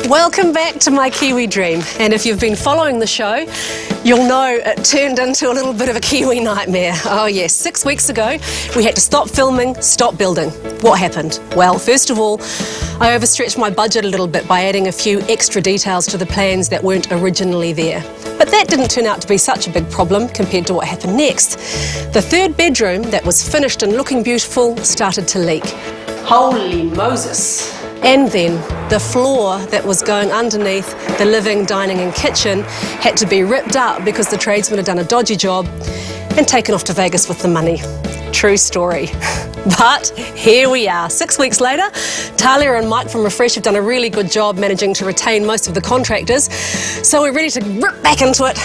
Welcome back to my Kiwi dream, and if you've been following the show, you'll know it turned into a little bit of a Kiwi nightmare. Oh yes, 6 weeks ago we had to stop filming, stop building. What happened? Well, first of all, I overstretched my budget a little bit by adding a few extra details to the plans that weren't originally there. But that didn't turn out to be such a big problem compared to what happened next. The third bedroom that was finished and looking beautiful started to leak. Holy Moses! And then the floor that was going underneath the living, dining and kitchen had to be ripped up because the tradesmen had done a dodgy job and taken off to Vegas with the money. True story. But here we are, 6 weeks later. Tahlia and Mike from Refresh have done a really good job managing to retain most of the contractors. So we're ready to rip back into it.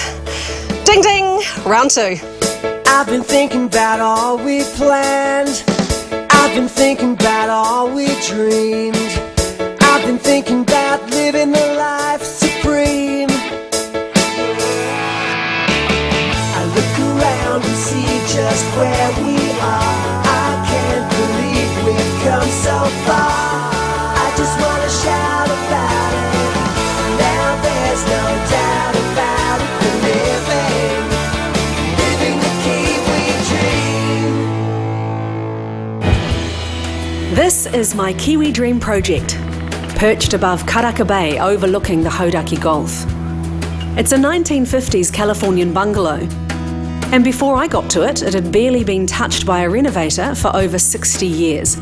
Ding ding, round two. I've been thinking about all we planned. I've been thinking about all we dreamed. I've been thinking about living the life supreme. I look around and see just where we are. I can't believe we've come so far. I just want to shout about it. Now there's no doubt about it. We're living the Kiwi dream. This is my Kiwi Dream project, perched above Karaka Bay overlooking the Hauraki Gulf. It's a 1950s Californian bungalow, and before I got to it, it had barely been touched by a renovator for over 60 years.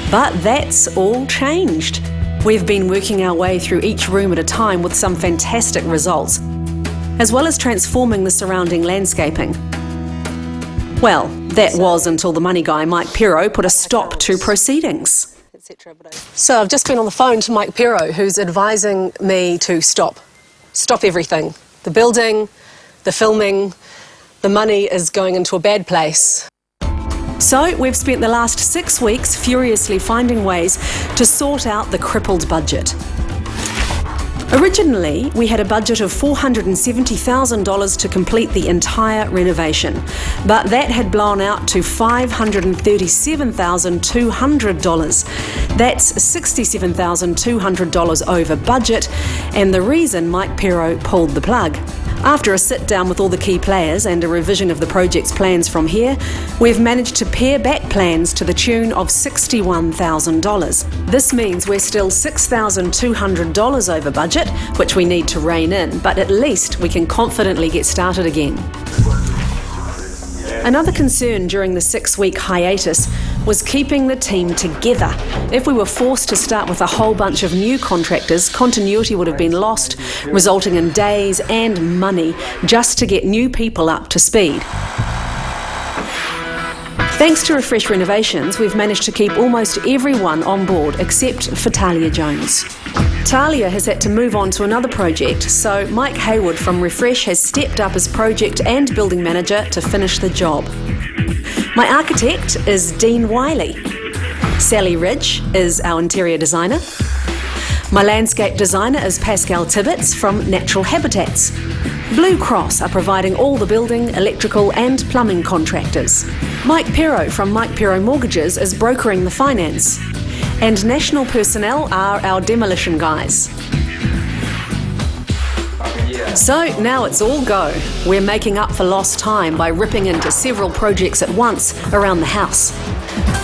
But that's all changed. We've been working our way through each room at a time with some fantastic results, as well as transforming the surrounding landscaping. Well, that was until the money guy, Mike Pero, put a stop to proceedings. So I've just been on the phone to Mike Pero, who's advising me to stop everything. The building, the filming, the money is going into a bad place. So we've spent the last 6 weeks furiously finding ways to sort out the crippled budget. Originally, we had a budget of $470,000 to complete the entire renovation, but that had blown out to $537,200. That's $67,200 over budget, and the reason Mike Pero pulled the plug. After a sit down with all the key players and a revision of the project's plans from here, we've managed to pare back plans to the tune of $61,000. This means we're still $6,200 over budget, which we need to rein in, but at least we can confidently get started again. Another concern during the 6-week hiatus was keeping the team together. If we were forced to start with a whole bunch of new contractors, continuity would have been lost, resulting in days and money just to get new people up to speed. Thanks to Refresh Renovations, we've managed to keep almost everyone on board except for Tahlia Jones. Tahlia has had to move on to another project, so Mike Hayward from Refresh has stepped up as project and building manager to finish the job. My architect is Dean Wiley. Sally Ridge is our interior designer. My landscape designer is Pascal Tibbits from Natural Habitats. Blue Cross are providing all the building, electrical and plumbing contractors. Mike Pero from Mike Pero Mortgages is brokering the finance. And National Personnel are our demolition guys. So now it's all go. We're making up for lost time by ripping into several projects at once around the house.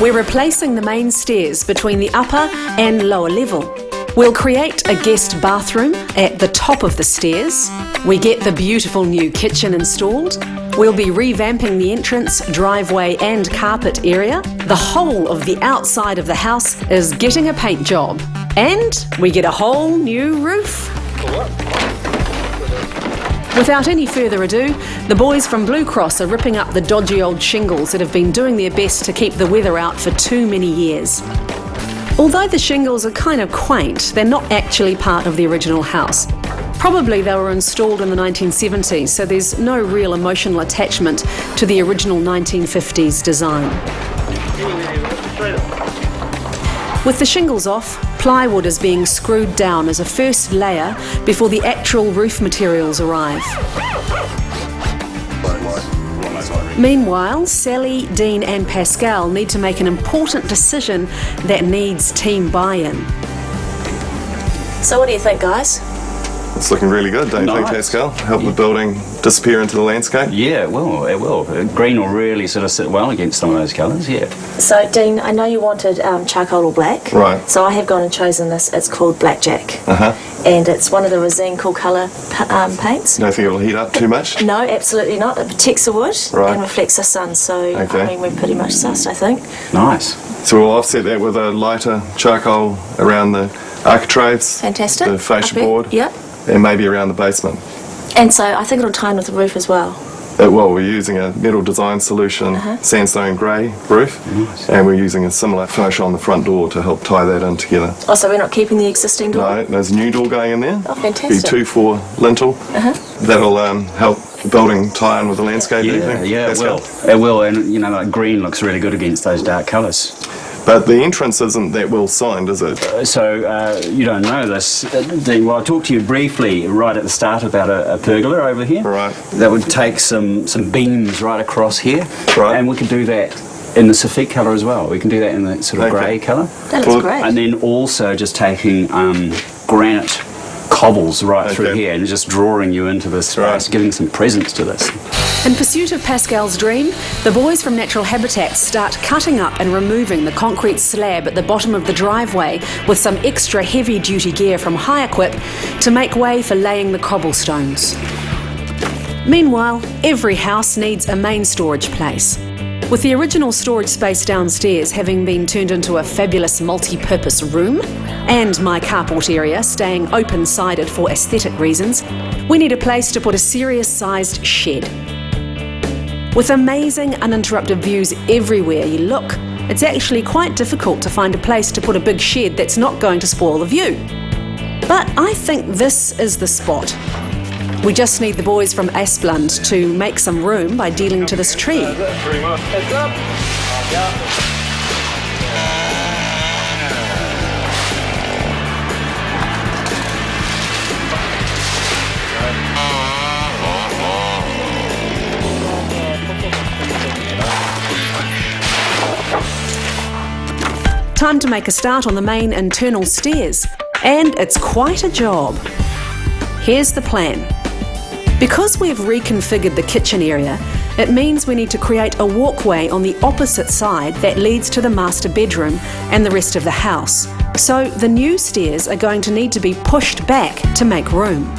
We're replacing the main stairs between the upper and lower level. We'll create a guest bathroom at the top of the stairs. We get the beautiful new kitchen installed. We'll be revamping the entrance, driveway and carpet area. The whole of the outside of the house is getting a paint job. And we get a whole new roof. Without any further ado, the boys from Blue Cross are ripping up the dodgy old shingles that have been doing their best to keep the weather out for too many years. Although the shingles are kind of quaint, they're not actually part of the original house. Probably they were installed in the 1970s, so there's no real emotional attachment to the original 1950s design. With the shingles off, plywood is being screwed down as a first layer before the actual roof materials arrive. Meanwhile, Sally, Dean and Pascal need to make an important decision that needs team buy-in. So what do you think, guys? It's looking really good, don't you think, Pascal? Help the building disappear into the landscape? Yeah, it will. Green will really sort of sit well against some of those colours, yeah. So, Dean, I know you wanted charcoal or black. Right. So I have gone and chosen this. It's called Blackjack. Uh-huh. And it's one of the Resine Cool Colour paints. Don't think it'll heat up too much? No, absolutely not. It protects the wood Right. and reflects the sun. So, Okay. I mean, we're pretty much sussed, I think. Nice. So we'll offset that with a lighter charcoal around the architraves. Fantastic. The fascia Up here. board. Yep. And maybe around the basement. And so I think it'll tie in with the roof as well. Well, we're using a metal design solution, sandstone grey roof, and we're using a similar finish on the front door to help tie that in together. Oh, so we're not keeping the existing door? No, there's a new door going in there. Oh, fantastic. Be 2-4 lintel. That'll help the building tie in with the landscape. Yeah, it will. It will, and you know, like green looks really good against those dark colours. But the entrance isn't that well signed, is it? So you don't know this, Dean. Well, I talked to you briefly right at the start about a pergola over here. Right. That would take some beams right across here. Right. And we could do that in the Saffique colour as well. We can do that in the sort of grey colour. That looks great. And then also just taking granite cobbles right through here and just drawing you into this space, giving some presence to this. In pursuit of Pascal's dream, the boys from Natural Habitat start cutting up and removing the concrete slab at the bottom of the driveway with some extra heavy-duty gear from High Equip to make way for laying the cobblestones. Meanwhile, every house needs a main storage place. With the original storage space downstairs having been turned into a fabulous multi-purpose room, and my carport area staying open-sided for aesthetic reasons, we need a place to put a serious-sized shed. With amazing uninterrupted views everywhere you look, it's actually quite difficult to find a place to put a big shed that's not going to spoil the view. But I think this is the spot. We just need the boys from Asplund to make some room by dealing to this tree. Time to make a start on the main internal stairs, and it's quite a job. Here's the plan. Because we've reconfigured the kitchen area, it means we need to create a walkway on the opposite side that leads to the master bedroom and the rest of the house. So the new stairs are going to need to be pushed back to make room.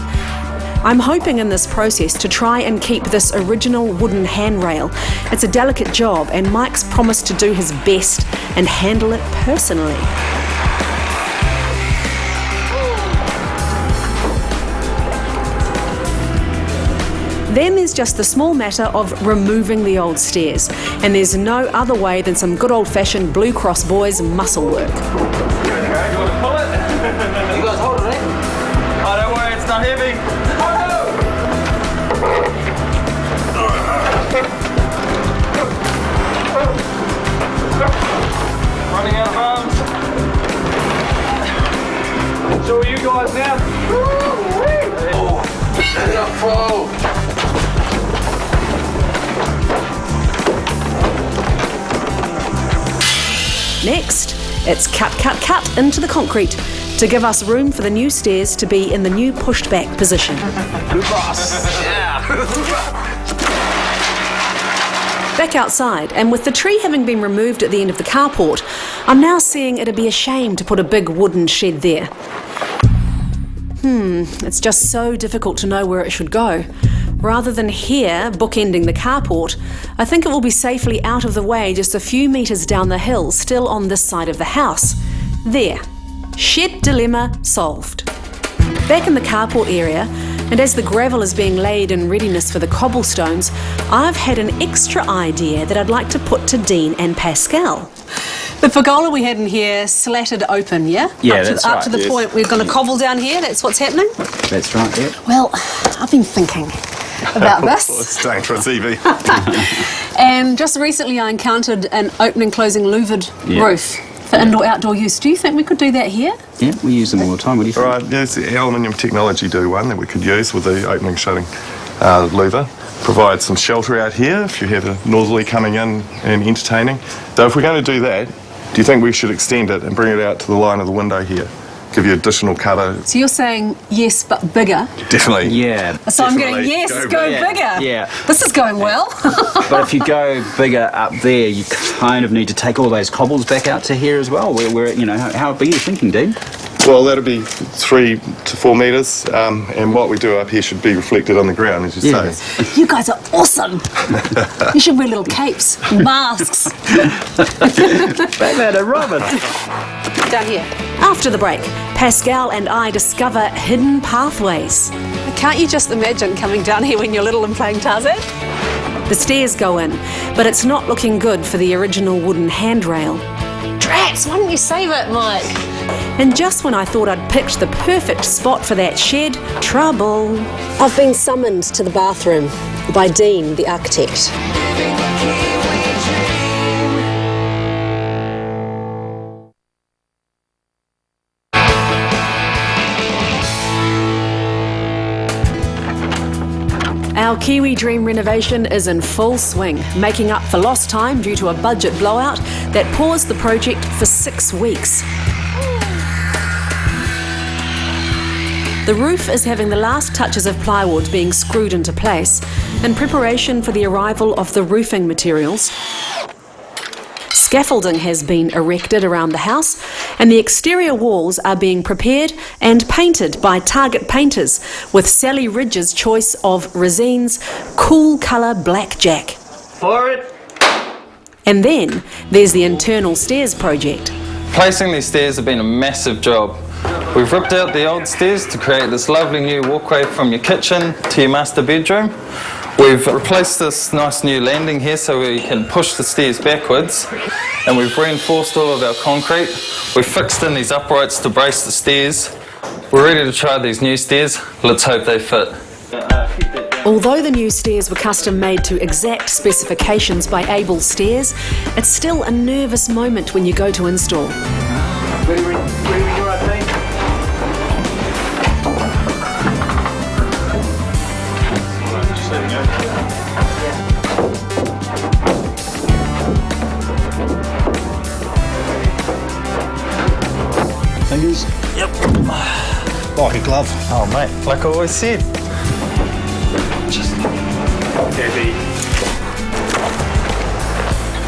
I'm hoping in this process to try and keep this original wooden handrail. It's a delicate job, and Mike's promised to do his best and handle it personally. Then there's just the small matter of removing the old stairs, and there's no other way than some good old-fashioned Blue Cross boys muscle work. You want to pull it? You guys hold it, eh? Oh, don't worry, it's not heavy. Running out of arms. So are you guys now? Oh, enough flow. Next, it's cut into the concrete to give us room for the new stairs to be in the new pushed back position. Back outside, and with the tree having been removed at the end of the carport, I'm now seeing it'd be a shame to put a big wooden shed there. It's just so difficult to know where it should go. Rather than here, bookending the carport, I think it will be safely out of the way just a few metres down the hill, still on this side of the house. There. Shed dilemma solved. Back in the carport area, and as the gravel is being laid in readiness for the cobblestones, I've had an extra idea that I'd like to put to Dean and Pascal. The pergola we had in here slatted open, yeah? Yeah, up to the point we're going to cobble down here, that's what's happening? That's right, yeah. Well, I've been thinking about this. It's dangerous, Evie. And just recently I encountered an open and closing louvered roof for indoor-outdoor use. Do you think we could do that here? Yeah, we use them all the time. What do you think? Right, yes, aluminium technology do one that we could use with the opening shutting louver. Provide some shelter out here if you have a northerly coming in and entertaining. So if we're going to do that, do you think we should extend it and bring it out to the line of the window here? give you additional cover. So you're saying yes, but bigger. Definitely. Yeah. So I'm Definitely. getting yes, Go go bigger. bigger. Yeah. This is going well. But if you go bigger up there, you kind of need to take all those cobbles back out to here as well. Where you know, how big are you thinking, Dean? Well, that'll be 3 to 4 metres, and what we do up here should be reflected on the ground, as you say. You guys are awesome. You should wear little capes and masks. Batman and Robin. Down here. After the break, Pascal and I discover hidden pathways. Can't you just imagine coming down here when you're little and playing Tarzan? The stairs go in, but it's not looking good for the original wooden handrail. Drats, why didn't you save it, Mike? And just when I thought I'd picked the perfect spot for that shed, trouble. I've been summoned to the bathroom by Dean, the architect. Our Kiwi Dream renovation is in full swing, making up for lost time due to a budget blowout that paused the project for 6 weeks. The roof is having the last touches of plywood being screwed into place in preparation for the arrival of the roofing materials. Scaffolding has been erected around the house and the exterior walls are being prepared and painted by Target painters with Sally Ridge's choice of Resine's cool colour blackjack. For it. And then there's the internal stairs project. Placing these stairs has been a massive job. We've ripped out the old stairs to create this lovely new walkway from your kitchen to your master bedroom. We've replaced this nice new landing here so we can push the stairs backwards, and we've reinforced all of our concrete. We've fixed in these uprights to brace the stairs. We're ready to try these new stairs. Let's hope they fit. Although the new stairs were custom made to exact specifications by Able Stairs, it's still a nervous moment when you go to install. Ready when you're right, Dean. Fingers? Yep. Like a glove. Oh mate, like I always said. Just heavy.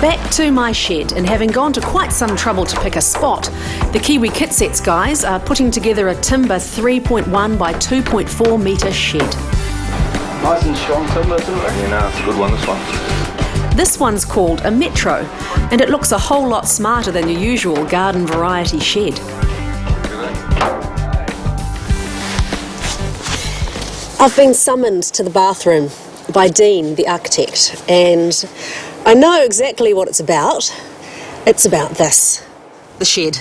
Back to my shed, and having gone to quite some trouble to pick a spot, the Kiwi Kitsets guys are putting together a timber 3.1 by 2.4 metre shed. Nice and strong timber too. Yeah, no, it's a good one, this one. This one's called a Metro, and it looks a whole lot smarter than your usual garden variety shed. I've been summoned to the bathroom by Dean, the architect, and I know exactly what it's about. It's about this, the shed.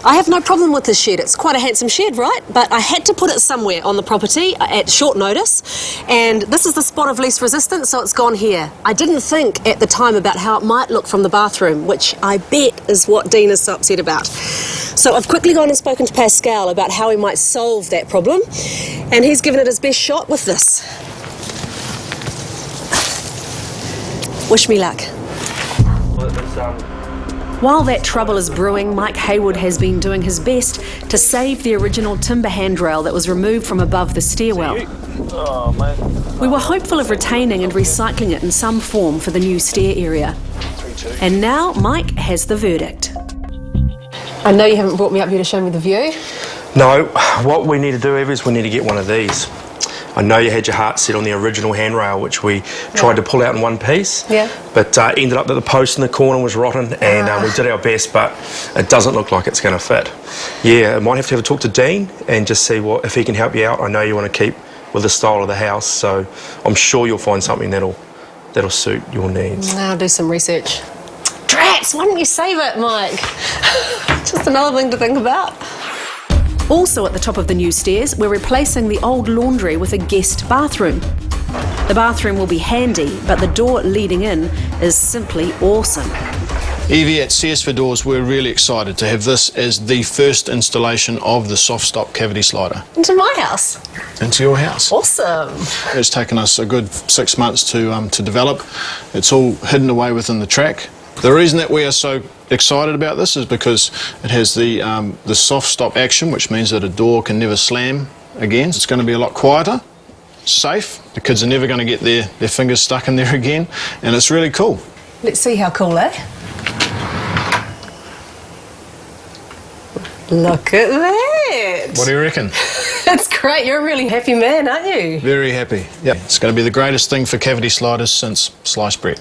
I have no problem with this shed. It's quite a handsome shed, right? But I had to put it somewhere on the property at short notice, and this is the spot of least resistance, so it's gone here. I didn't think at the time about how it might look from the bathroom, which I bet is what Dean is so upset about. So I've quickly gone and spoken to Pascal about how he might solve that problem, and he's given it his best shot with this. Wish me luck. While that trouble is brewing, Mike Hayward has been doing his best to save the original timber handrail that was removed from above the stairwell. Oh mate. We were hopeful of retaining and recycling it in some form for the new stair area. And now Mike has the verdict. I know you haven't brought me up here to show me the view. No, what we need to do, Eva, is we need to get one of these. I know you had your heart set on the original handrail, which we tried to pull out in one piece, but ended up that the post in the corner was rotten, and we did our best, but it doesn't look like it's going to fit. Yeah, I might have to talk to Dean and just see if he can help you out. I know you want to keep with the style of the house, so I'm sure you'll find something that'll suit your needs. I'll do some research. Drats, why didn't you save it, Mike? Just another thing to think about. Also at the top of the new stairs, we're replacing the old laundry with a guest bathroom. The bathroom will be handy, but the door leading in is simply awesome. Evie, at CS for Doors, we're really excited to have this as the first installation of the soft stop cavity slider Into my house. into your house. Awesome. It's taken us a good 6 months to develop. It's all hidden away within the track, The reason that we are so excited about this is because it has the soft stop action, which means that a door can never slam again. It's going to be a lot quieter, safe. The kids are never going to get their fingers stuck in there again, and it's really cool. Let's see how cool, eh? Look at that! What do you reckon? That's great. You're a really happy man, aren't you? Very happy. Yep. It's going to be the greatest thing for cavity sliders since sliced bread.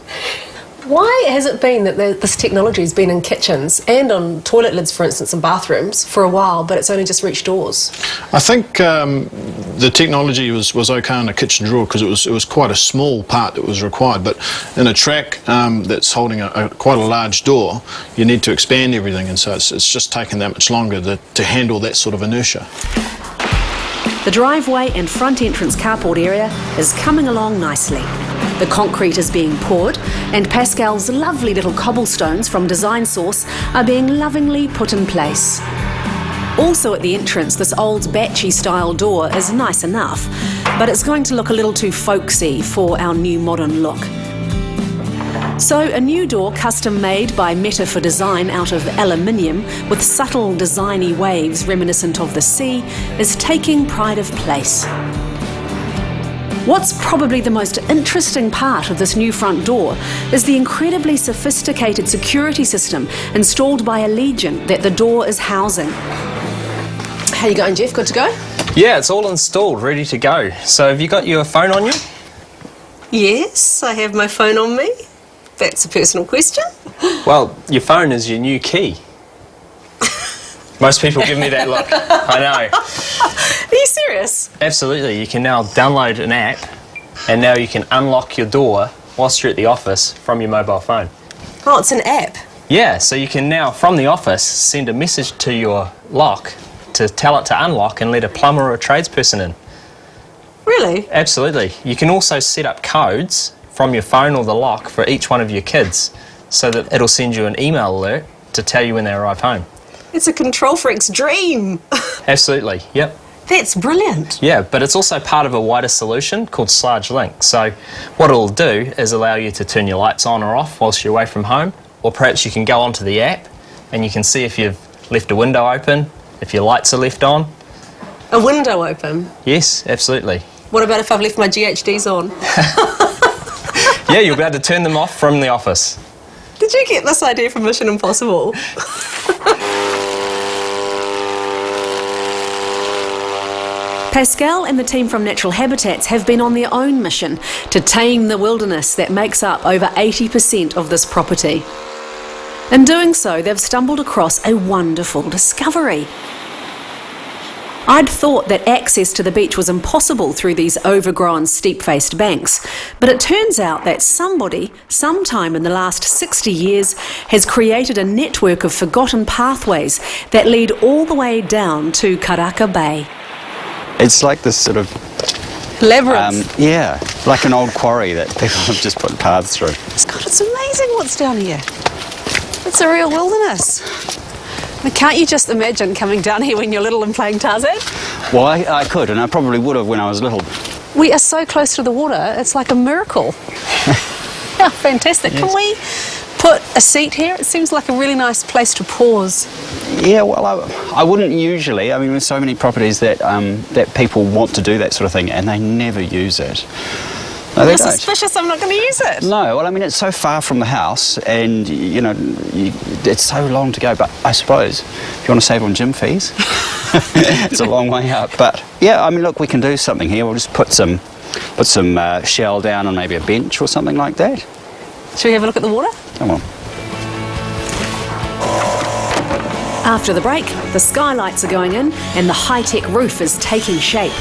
Why has it been that this technology has been in kitchens and on toilet lids, for instance, in bathrooms for a while, but it's only just reached doors? I think the technology was okay on a kitchen drawer because it was quite a small part that was required, but in a track that's holding quite a large door, you need to expand everything, and so it's just taken that much longer to handle that sort of inertia. The driveway and front entrance carport area is coming along nicely. The concrete is being poured, and Pascal's lovely little cobblestones from Design Source are being lovingly put in place. Also at the entrance, this old batchy style door is nice enough, but it's going to look a little too folksy for our new modern look. So a new door custom made by Meta for Design out of aluminium with subtle designy waves reminiscent of the sea is taking pride of place. What's probably the most interesting part of this new front door is the incredibly sophisticated security system installed by Allegiant that the door is housing. How you going, Jeff? Good to go? Yeah, it's all installed, ready to go. So have you got your phone on you? Yes, I have my phone on me. That's a personal question. Well, your phone is your new key. Most people give me that look. I know. Are you serious? Absolutely. You can now download an app, and now you can unlock your door whilst you're at the office from your mobile phone. Oh, it's an app. Yeah, so you can now, from the office, send a message to your lock to tell it to unlock and let a plumber or a tradesperson in. Really? Absolutely. You can also set up codes from your phone or the lock for each one of your kids so that it'll send you an email alert to tell you when they arrive home. It's a control freak's dream. Absolutely, yep. That's brilliant. Yeah, but it's also part of a wider solution called Sludge Link. So what it'll do is allow you to turn your lights on or off whilst you're away from home, or perhaps you can go onto the app and you can see if you've left a window open, if your lights are left on. A window open? Yes, absolutely. What about if I've left my GHDs on? Yeah, you'll be able to turn them off from the office. Did you get this idea from Mission Impossible? Pascal and the team from Natural Habitats have been on their own mission to tame the wilderness that makes up over 80% of this property. In doing so, they've stumbled across a wonderful discovery. I'd thought that access to the beach was impossible through these overgrown, steep-faced banks, but it turns out that somebody, sometime in the last 60 years, has created a network of forgotten pathways that lead all the way down to Karaka Bay. It's like this sort of... Labyrinth. Yeah, like an old quarry that people have just put paths through. God, it's amazing what's down here. It's a real wilderness. I mean, can't you just imagine coming down here when you're little and playing Tarzan? Well, I could, and I probably would have when I was little. We are so close to the water, it's like a miracle. Yeah, fantastic. Yes. Can we put a seat here? It seems like a really nice place to pause. Yeah, well, I wouldn't usually. I mean, there's so many properties that that people want to do that sort of thing, and they never use it. No, You're suspicious I'm not going to use it. No, well, I mean, it's so far from the house, and, you know, it's so long to go. But I suppose if you want to save on gym fees, it's a long way up. But, yeah, I mean, look, we can do something here. We'll just put some shell down on maybe a bench or something like that. Shall we have a look at the water? Come on. After the break, the skylights are going in and the high-tech roof is taking shape.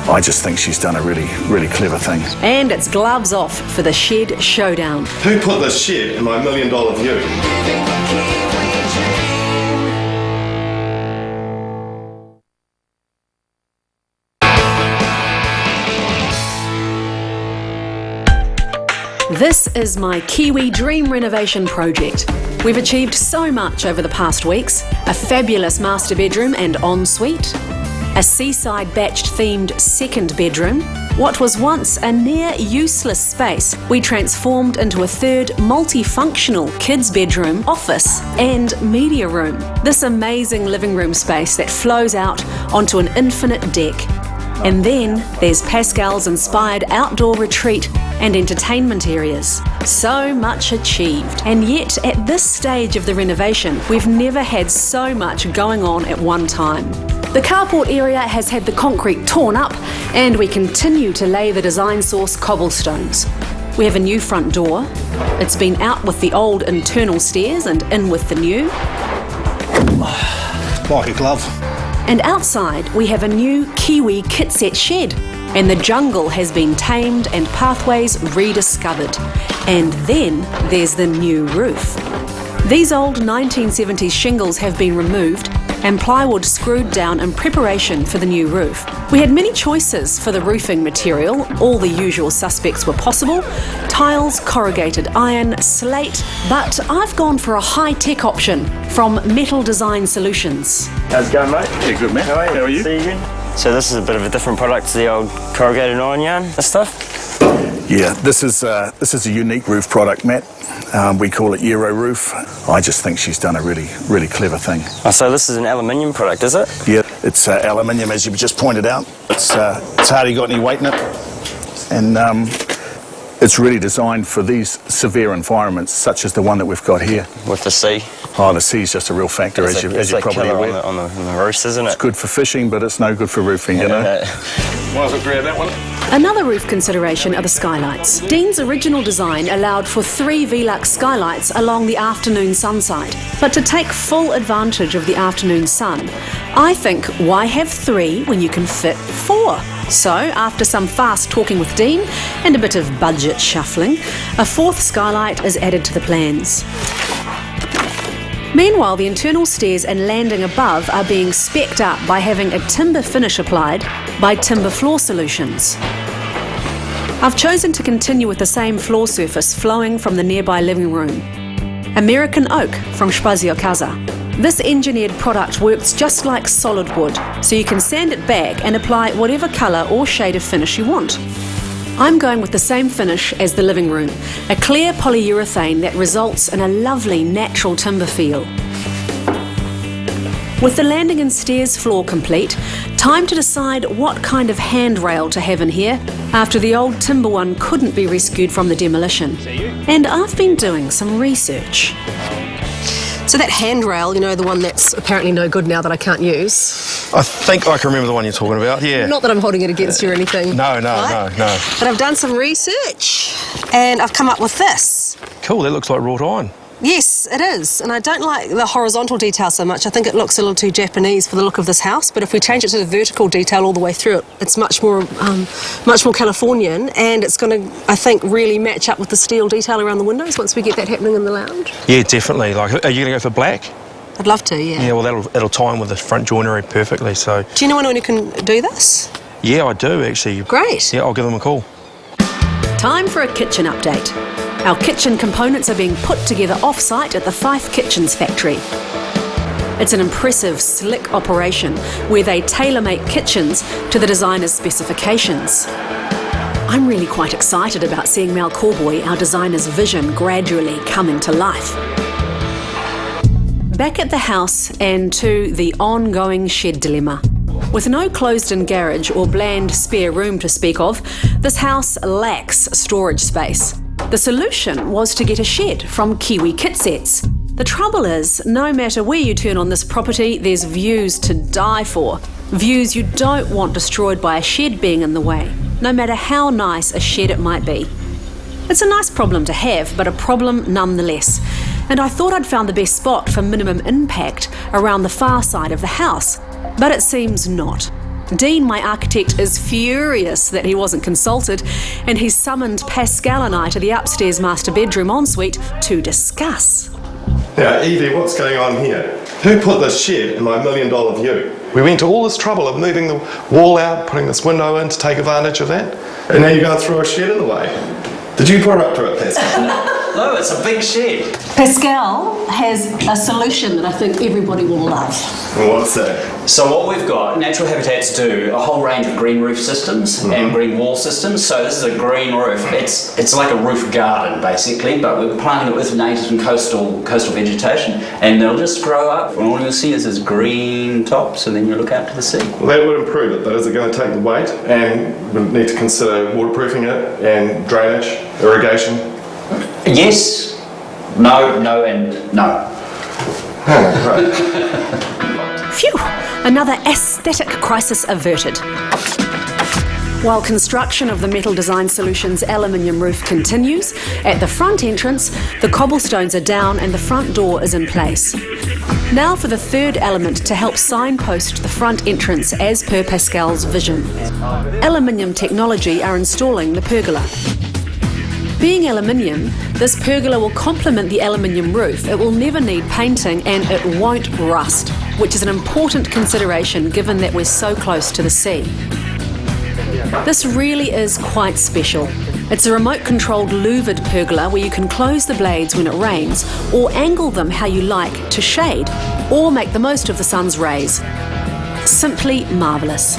I just think she's done a really, really clever thing. And it's gloves off for the shed showdown. Who put this shed in my $1 million view? This is my Kiwi dream renovation project. We've achieved so much over the past weeks. A fabulous master bedroom and ensuite, a seaside batched themed second bedroom. What was once a near useless space, we transformed into a third multifunctional kids' bedroom, office and media room. This amazing living room space that flows out onto an infinite deck. And then there's Pascal's inspired outdoor retreat and entertainment areas. So much achieved. And yet, at this stage of the renovation, we've never had so much going on at one time. The carport area has had the concrete torn up, and we continue to lay the design source cobblestones. We have a new front door. It's been out with the old internal stairs and in with the new. Like a glove. And outside, we have a new Kiwi kit set shed. And the jungle has been tamed and pathways rediscovered. And then there's the new roof. These old 1970s shingles have been removed and plywood screwed down in preparation for the new roof. We had many choices for the roofing material. All the usual suspects were possible: tiles, corrugated iron, slate, but I've gone for a high-tech option from Metal Design Solutions. How's it going, mate? Yeah, good, man. How are you? See you again. So this is a bit of a different product to the old corrugated iron yarn and stuff? Yeah, this is a unique roof product, Matt. We call it Euro Roof. I just think she's done a really, really clever thing. Oh, so this is an aluminium product, is it? Yeah, it's aluminium, as you just pointed out. It's hardly got any weight in it. And it's really designed for these severe environments, such as the one that we've got here. With the sea? Oh, the sea's just a real factor, as you're probably aware. On the roofs, isn't it? It's good for fishing, but it's no good for roofing, you know. Might as well grab that one. Another roof consideration are the skylights. Dean's original design allowed for 3 Velux skylights along the afternoon sun side. But to take full advantage of the afternoon sun, I think, why have 3 when you can fit 4? So, after some fast talking with Dean and a bit of budget shuffling, a 4th skylight is added to the plans. Meanwhile, the internal stairs and landing above are being specced up by having a timber finish applied by Timber Floor Solutions. I've chosen to continue with the same floor surface flowing from the nearby living room. American oak from Spazio Casa. This engineered product works just like solid wood, so you can sand it back and apply whatever colour or shade of finish you want. I'm going with the same finish as the living room, a clear polyurethane that results in a lovely natural timber feel. With the landing and stairs floor complete, time to decide what kind of handrail to have in here after the old timber one couldn't be rescued from the demolition. And I've been doing some research. So that handrail, you know, the one that's apparently no good now that I can't use. I think I can remember the one you're talking about, yeah. Not that I'm holding it against you or anything. No. But I've done some research and I've come up with this. Cool, that looks like wrought iron. Yes, it is. And I don't like the horizontal detail so much. I think it looks a little too Japanese for the look of this house. But if we change it to the vertical detail all the way through it, it's much more Californian. And it's going to, I think, really match up with the steel detail around the windows once we get that happening in the lounge. Yeah, definitely. Like, are you going to go for black? I'd love to, yeah. Yeah, well, that'll tie in with the front joinery perfectly, so... Do you know anyone who can do this? Yeah, I do, actually. Great. Yeah, I'll give them a call. Time for a kitchen update. Our kitchen components are being put together off-site at the Fife Kitchens factory. It's an impressive, slick operation where they tailor-make kitchens to the designer's specifications. I'm really quite excited about seeing Mel Corboy, our designer's vision, gradually coming to life. Back at the house and to the ongoing shed dilemma. With no closed-in garage or bland spare room to speak of, this house lacks storage space. The solution was to get a shed from Kiwi Kit Sets. The trouble is, no matter where you turn on this property, there's views to die for. Views you don't want destroyed by a shed being in the way, no matter how nice a shed it might be. It's a nice problem to have, but a problem nonetheless. And I thought I'd found the best spot for minimum impact around the far side of the house, but it seems not. Dean, my architect, is furious that he wasn't consulted, and he's summoned Pascal and I to the upstairs master bedroom ensuite to discuss. Now, Evie, what's going on here? Who put this shed in my $1 million view? We went to all this trouble of moving the wall out, putting this window in to take advantage of that, and now you're going to throw a shed in the way. Did you put her up to it, Pascal? No, it's a big shed. Pascal has a solution that I think everybody will love. What's that? So what we've got, Natural Habitats do a whole range of green roof systems and green wall systems. So this is a green roof. It's like a roof garden basically, but we're planting it with native and coastal vegetation, and they'll just grow up. And all you'll see is this green tops, and then you look out to the sea. Well, that would improve it, though. Is it going to take the weight? And we need to consider waterproofing it and drainage, irrigation. Yes, no, and no. Phew! Another aesthetic crisis averted. While construction of the Metal Design Solutions aluminium roof continues, at the front entrance, the cobblestones are down and the front door is in place. Now for the third element to help signpost the front entrance as per Pascal's vision. Aluminium technology are installing the pergola. Being aluminium, this pergola will complement the aluminium roof. It will never need painting and it won't rust, which is an important consideration given that we're so close to the sea. This really is quite special. It's a remote-controlled louvered pergola where you can close the blades when it rains or angle them how you like to shade or make the most of the sun's rays. Simply marvellous.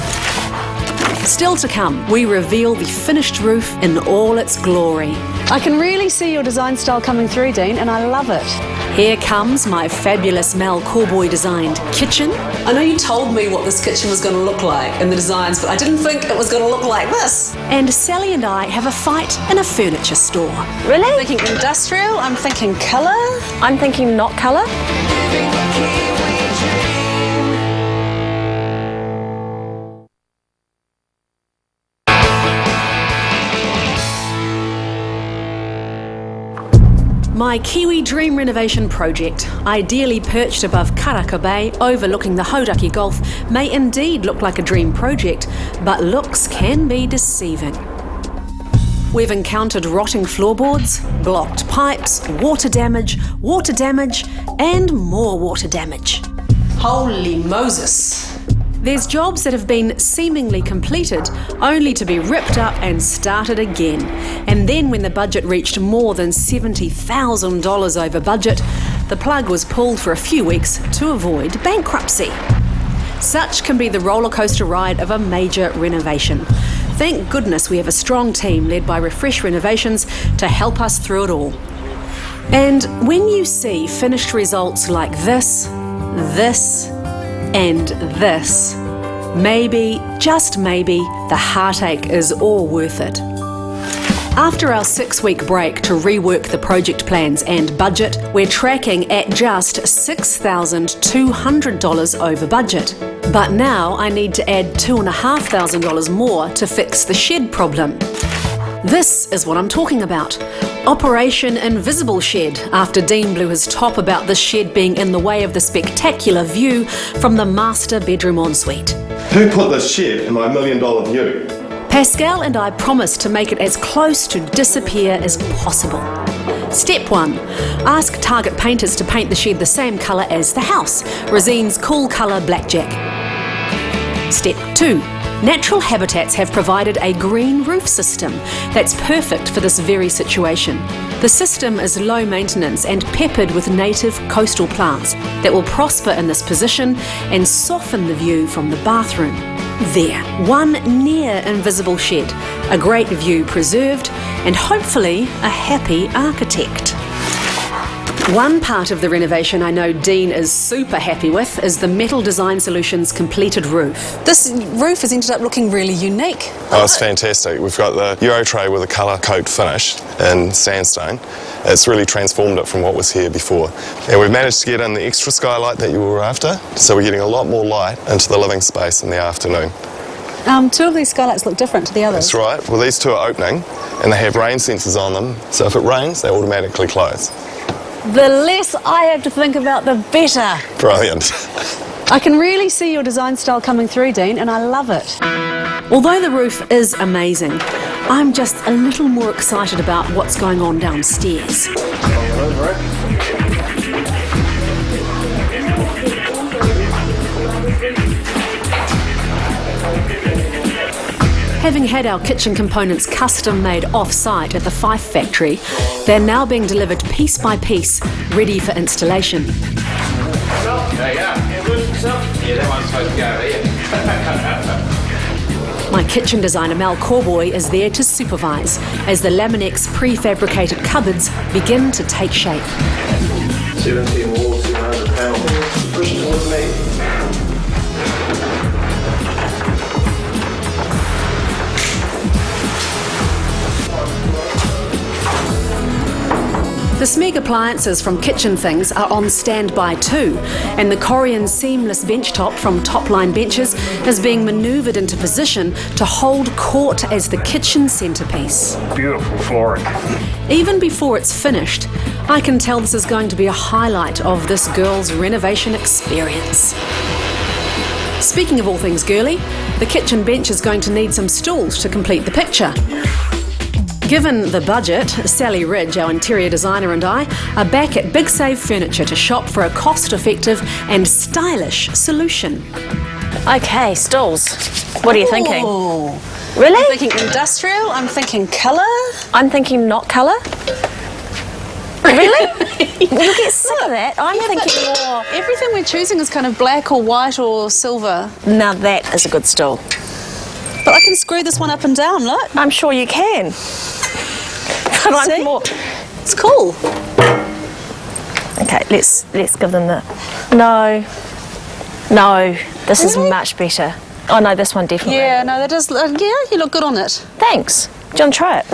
Still to come, we reveal the finished roof in all its glory. I can really see your design style coming through, Dean, and I love it. Here comes my fabulous Mel Corboy designed kitchen. I know you told me what this kitchen was going to look like in the designs, but I didn't think it was going to look like this. And Sally and I have a fight in a furniture store. Really? I'm thinking industrial, I'm thinking colour. I'm thinking not colour. My Kiwi Dream renovation project, ideally perched above Karaka Bay, overlooking the Hauraki Gulf, may indeed look like a dream project, but looks can be deceiving. We've encountered rotting floorboards, blocked pipes, water damage, and more water damage. Holy Moses. There's jobs that have been seemingly completed, only to be ripped up and started again. And then when the budget reached more than $70,000 over budget, the plug was pulled for a few weeks to avoid bankruptcy. Such can be the roller coaster ride of a major renovation. Thank goodness we have a strong team led by Renovations to help us through it all. And when you see finished results like this, and this, maybe, just maybe, the heartache is all worth it. After our 6-week break to rework the project plans and budget, we're tracking at just $6,200 over budget. But now I need to add $2,500 more to fix the shed problem. This is what I'm talking about. Operation Invisible Shed, after Dean blew his top about this shed being in the way of the spectacular view from the master bedroom ensuite. Who put this shed in my $1 million view? Pascal and I promised to make it as close to disappear as possible. Step 1. Ask Target painters to paint the shed the same colour as the house, Resine's cool colour blackjack. Step 2. Natural Habitats have provided a green roof system that's perfect for this very situation. The system is low maintenance and peppered with native coastal plants that will prosper in this position and soften the view from the bathroom. There, one near invisible shed, a great view preserved, and hopefully a happy architect. One part of the renovation I know Dean is super happy with is the Metal Design Solutions completed roof. This roof has ended up looking really unique. Oh, it's fantastic. We've got the Euro tray with a colour coat finish in sandstone. It's really transformed it from what was here before. And we've managed to get in the extra skylight that you were after, so we're getting a lot more light into the living space in the afternoon. Two of these skylights look different to the others. That's right. Well, these two are opening and they have rain sensors on them, so if it rains, they automatically close. The less I have to think about, the better. Brilliant. I can really see your design style coming through, Dean, and I love it. Although the roof is amazing, I'm just a little more excited about what's going on downstairs. Having had our kitchen components custom made off-site at the Fife factory, they're now being delivered piece by piece, ready for installation. There you go. Yeah, that one's supposed to go there. My kitchen designer Mel Corboy is there to supervise as the Laminex prefabricated cupboards begin to take shape. 17 walls, 200 pounds. Push towards me. The Smeg appliances from Kitchen Things are on standby too, and the Corian seamless bench top from Topline Benches is being manoeuvred into position to hold court as the kitchen centrepiece. Beautiful flooring. Even before it's finished, I can tell this is going to be a highlight of this girl's renovation experience. Speaking of all things girly, the kitchen bench is going to need some stools to complete the picture. Given the budget, Sally Ridge, our interior designer, and I are back at Big Save Furniture to shop for a cost-effective and stylish solution. Okay, stools. What are you thinking? Really? I'm thinking industrial, I'm thinking colour. I'm thinking not colour. Really? You get sick of that. I'm thinking more... Everything we're choosing is kind of black or white or silver. Now that is a good stool. But I can screw this one up and down, look. I'm sure you can. But I'm more... It's cool. Okay, let's give them the... No, this is much better. Oh no, this one definitely. Yeah, no, that does... yeah, you look good on it. Thanks. Do you want to try it?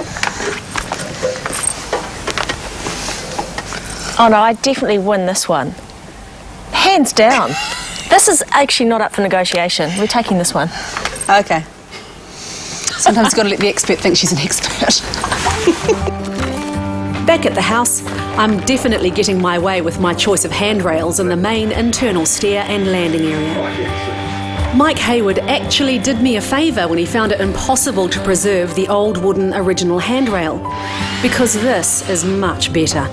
Oh no, I definitely win this one. Hands down. This is actually not up for negotiation. We're taking this one. Okay. Sometimes you've got to let the expert think she's an expert. Back at the house, I'm definitely getting my way with my choice of handrails in the main internal stair and landing area. Mike Hayward actually did me a favour when he found it impossible to preserve the old wooden original handrail, because this is much better.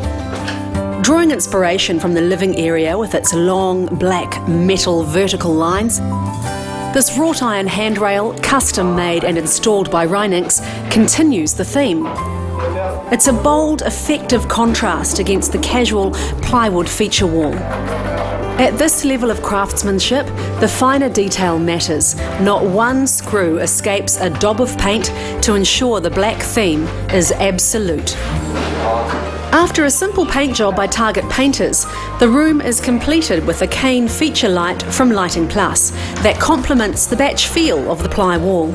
Drawing inspiration from the living area with its long, black, metal vertical lines, this wrought iron handrail, custom made and installed by Renovations, continues the theme. It's a bold, effective contrast against the casual plywood feature wall. At this level of craftsmanship, the finer detail matters. Not one screw escapes a daub of paint to ensure the black theme is absolute. After a simple paint job by Target painters, the room is completed with a cane feature light from Lighting Plus that complements the batch feel of the ply wall.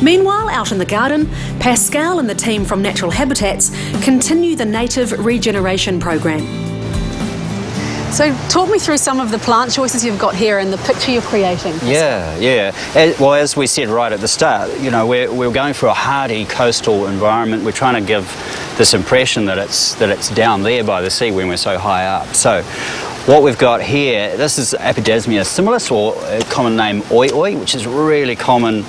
Meanwhile, out in the garden, Pascal and the team from Natural Habitats continue the native regeneration program. So talk me through some of the plant choices you've got here and the picture you're creating. Yeah. Well, as we said right at the start, you know, we're going for a hardy coastal environment. We're trying to give this impression that it's down there by the sea when we're so high up. So what we've got here, this is Apidasmia similis, or a common name oi, which is really common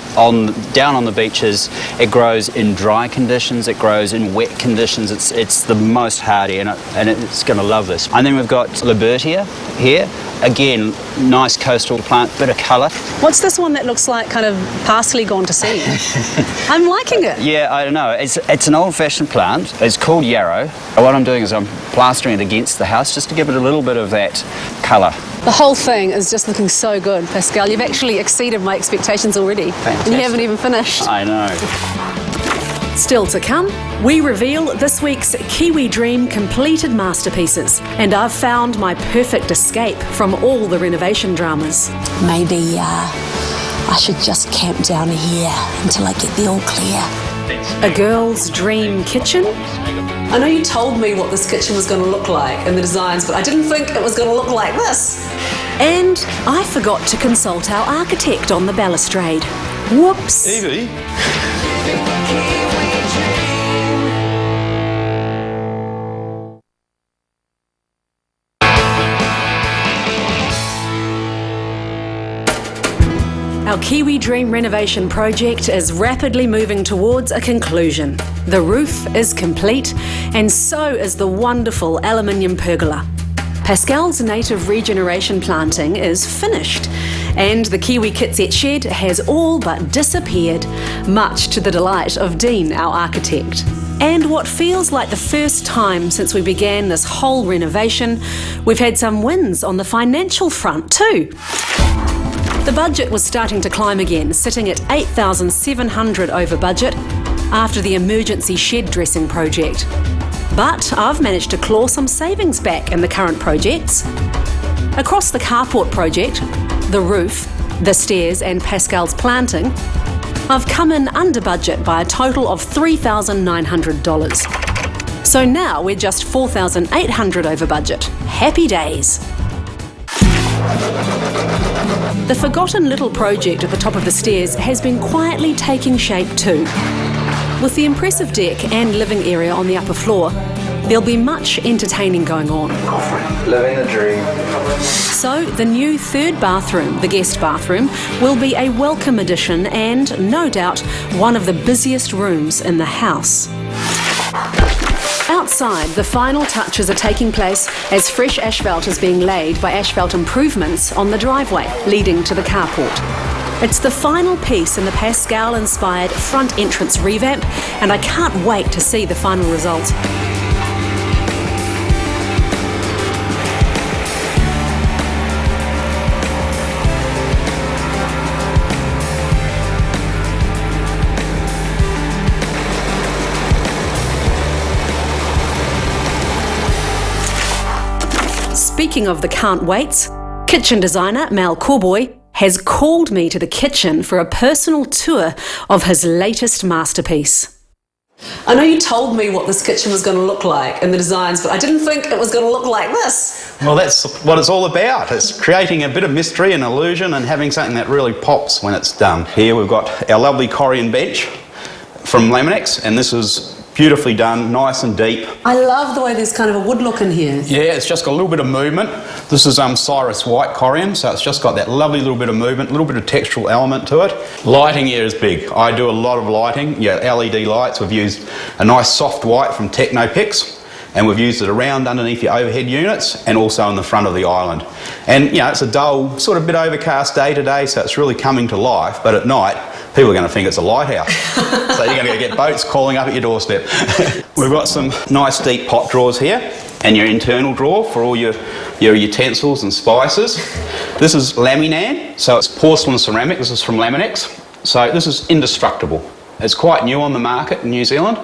down on the beaches. It grows in dry conditions, it grows in wet conditions. It's the most hardy, and it's going to love this. And then we've got Libertia here. Again, nice coastal plant, bit of colour. What's this one that looks like kind of parsley gone to seed? I'm liking it. Yeah, I don't know. It's an old-fashioned plant. It's called yarrow. What I'm doing is I'm plastering it against the house just to give it a little bit of that colour. The whole thing is just looking so good, Pascal. You've actually exceeded my expectations already. Fantastic. And you haven't even finished. I know. Still to come, we reveal this week's Kiwi Dream completed masterpieces, and I've found my perfect escape from all the renovation dramas. Maybe I should just camp down here until I get the all clear. A girl's dream kitchen? I know you told me what this kitchen was going to look like in the designs, but I didn't think it was going to look like this. And I forgot to consult our architect on the balustrade. Whoops. Evie? Our Kiwi Dream renovation project is rapidly moving towards a conclusion. The roof is complete, and so is the wonderful aluminium pergola. Pascal's native regeneration planting is finished, and the Kiwi kitset shed has all but disappeared, much to the delight of Dean, our architect. And what feels like the first time since we began this whole renovation, we've had some wins on the financial front too. The budget was starting to climb again, sitting at $8,700 over budget after the emergency shed dressing project. But I've managed to claw some savings back in the current projects. Across the carport project, the roof, the stairs and Pascal's planting, I've come in under budget by a total of $3,900. So now we're just $4,800 over budget. Happy days. The forgotten little project at the top of the stairs has been quietly taking shape too. With the impressive deck and living area on the upper floor, there'll be much entertaining going on. Living the dream. So the new third bathroom, the guest bathroom, will be a welcome addition and, no doubt, one of the busiest rooms in the house. Outside, the final touches are taking place as fresh asphalt is being laid by Asphalt Improvements on the driveway leading to the carport. It's the final piece in the Pascal-inspired front entrance revamp, and I can't wait to see the final result. Speaking of the can't waits, kitchen designer Mal Corboy has called me to the kitchen for a personal tour of his latest masterpiece. I know you told me what this kitchen was going to look like and the designs, but I didn't think it was going to look like this. Well, that's what it's all about. It's creating a bit of mystery and illusion and having something that really pops when it's done. Here we've got our lovely Corian bench from Laminex, and this is beautifully done, nice and deep. I love the way there's kind of a wood look in here. Yeah, it's just got a little bit of movement. This is Cyrus White Corian, so it's just got that lovely little bit of movement, a little bit of textural element to it. Lighting here is big. I do a lot of lighting. Yeah, LED lights. We've used a nice soft white from Technopix, and we've used it around underneath your overhead units and also in the front of the island. And you know, it's a dull, sort of bit overcast day to day, so it's really coming to life, but at night people are going to think it's a lighthouse. So you're going to get boats calling up at your doorstep. We've got some nice deep pot drawers here and your internal drawer for all your utensils and spices. This is laminan, so it's porcelain ceramic. This is from Laminex. So this is indestructible. It's quite new on the market in New Zealand,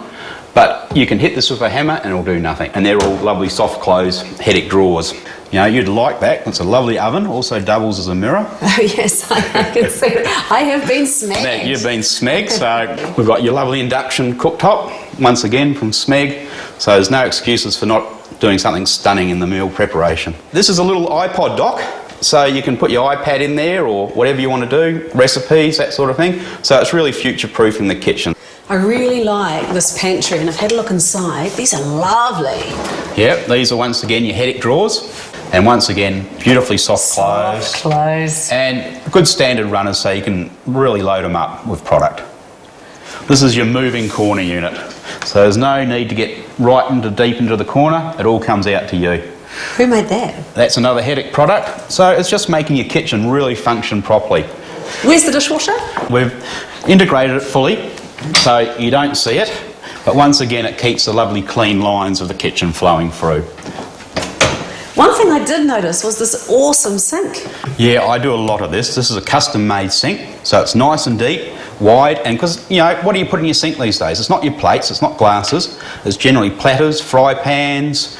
but you can hit this with a hammer and it'll do nothing. And they're all lovely soft close headache drawers. You know, you'd like that. It's a lovely oven, also doubles as a mirror. Oh yes, I can see it. I have been smagged. You've been smagged, so we've got your lovely induction cooktop, once again from Smeg, so there's no excuses for not doing something stunning in the meal preparation. This is a little iPod dock, so you can put your iPad in there or whatever you want to do, recipes, that sort of thing, so it's really future-proofing the kitchen. I really like this pantry, and I've had a look inside. These are lovely. Yep, these are once again your headache drawers. And once again, beautifully soft close. And good standard runners, so you can really load them up with product. This is your moving corner unit. So there's no need to get right into deep into the corner. It all comes out to you. Who made that? That's another headache product. So it's just making your kitchen really function properly. Where's the dishwasher? We've integrated it fully, so you don't see it. But once again, it keeps the lovely clean lines of the kitchen flowing through. One thing I did notice was this awesome sink. Yeah, I do a lot of this. This is a custom-made sink, so it's nice and deep, wide, and because, you know, what do you put in your sink these days? It's not your plates, it's not glasses, it's generally platters, fry pans,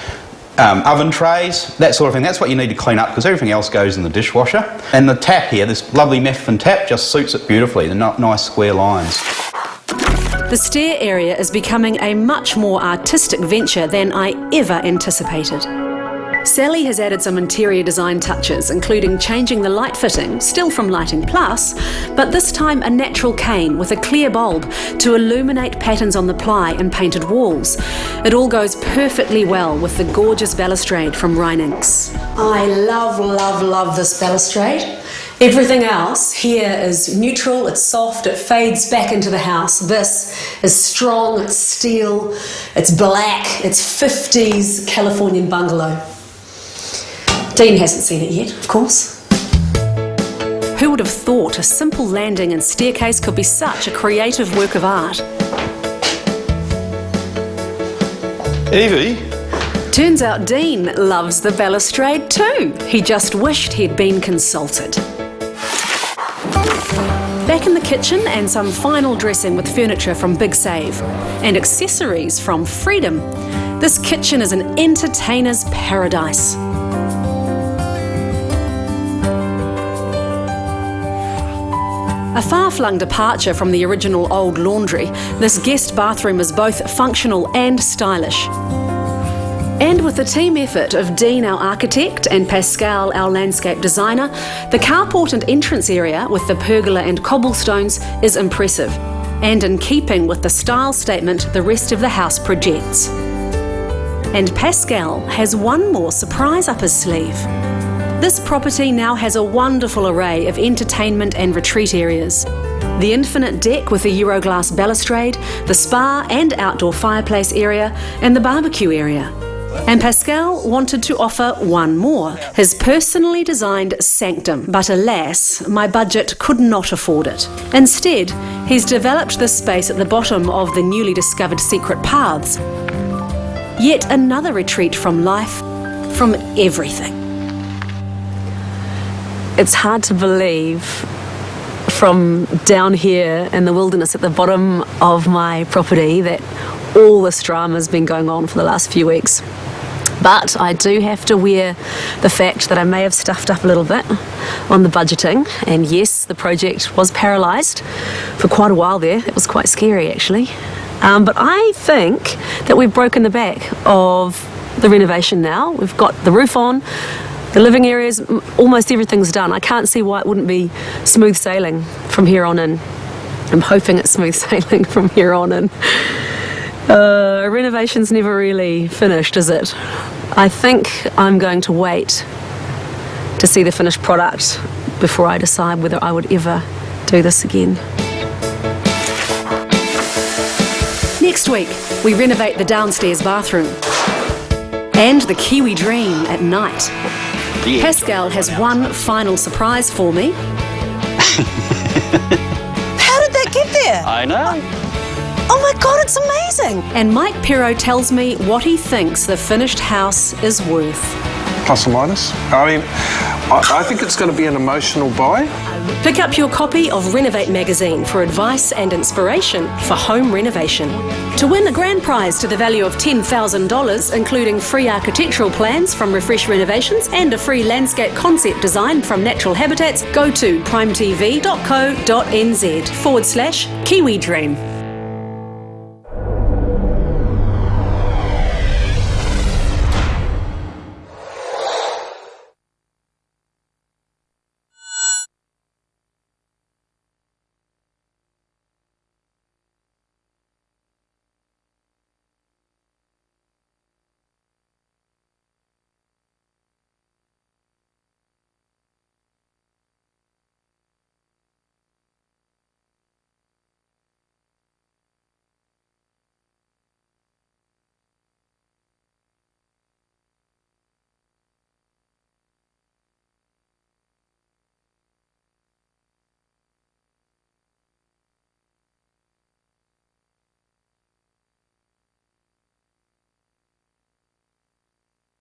oven trays, that sort of thing. That's what you need to clean up because everything else goes in the dishwasher. And the tap here, this lovely Methven tap, just suits it beautifully, the nice square lines. The stair area is becoming a much more artistic venture than I ever anticipated. Sally has added some interior design touches, including changing the light fitting, still from Lighting Plus, but this time a natural cane with a clear bulb to illuminate patterns on the ply and painted walls. It all goes perfectly well with the gorgeous balustrade from Renovations. I love this balustrade. Everything else here is neutral, it's soft, it fades back into the house. This is strong, it's steel, it's black, it's 50s Californian bungalow. Dean hasn't seen it yet, of course. Who Who would have thought a simple landing and staircase could be such a creative work of art? Evie? Turns out Dean loves the balustrade too. He just wished he'd been consulted. Back in the kitchen and some final dressing with furniture from Big Save and accessories from Freedom. This kitchen is an entertainer's paradise. A far-flung departure from the original old laundry, this guest bathroom is both functional and stylish. And with the team effort of Dean, our architect, and Pascal, our landscape designer, the carport and entrance area with the pergola and cobblestones is impressive, and in keeping with the style statement the rest of the house projects. And Pascal has one more surprise up his sleeve. This property now has a wonderful array of entertainment and retreat areas. The infinite deck with the Euroglass balustrade, the spa and outdoor fireplace area, and the barbecue area. And Pascal wanted to offer one more, his personally designed sanctum, but alas, my budget could not afford it. Instead, he's developed this space at the bottom of the newly discovered secret paths. Yet another retreat from life, from everything. It's hard to believe from down here in the wilderness at the bottom of my property that all this drama's been going on for the last few weeks. But I do have to wear the fact that I may have stuffed up a little bit on the budgeting, and yes, the project was paralysed for quite a while there. It was quite scary actually. But I think that we've broken the back of the renovation now. We've got the roof on, the living areas, almost everything's done. I can't see why it wouldn't be smooth sailing from here on in. I'm hoping it's smooth sailing from here on in. Renovation's never really finished, is it? I think I'm going to wait to see the finished product before I decide whether I would ever do this again. Next week, we renovate the downstairs bathroom and the Kiwi dream at night. Yeah. Pascal has one final surprise for me. How did that get there? I know. Oh my God, it's amazing. And Mike Perot tells me what he thinks the finished house is worth. Plus or minus. I mean, I think it's going to be an emotional buy. Pick up your copy of Renovate magazine for advice and inspiration for home renovation. To win the grand prize to the value of $10,000, including free architectural plans from Refresh Renovations and a free landscape concept design from Natural Habitats, go to primetv.co.nz/Kiwi Dream.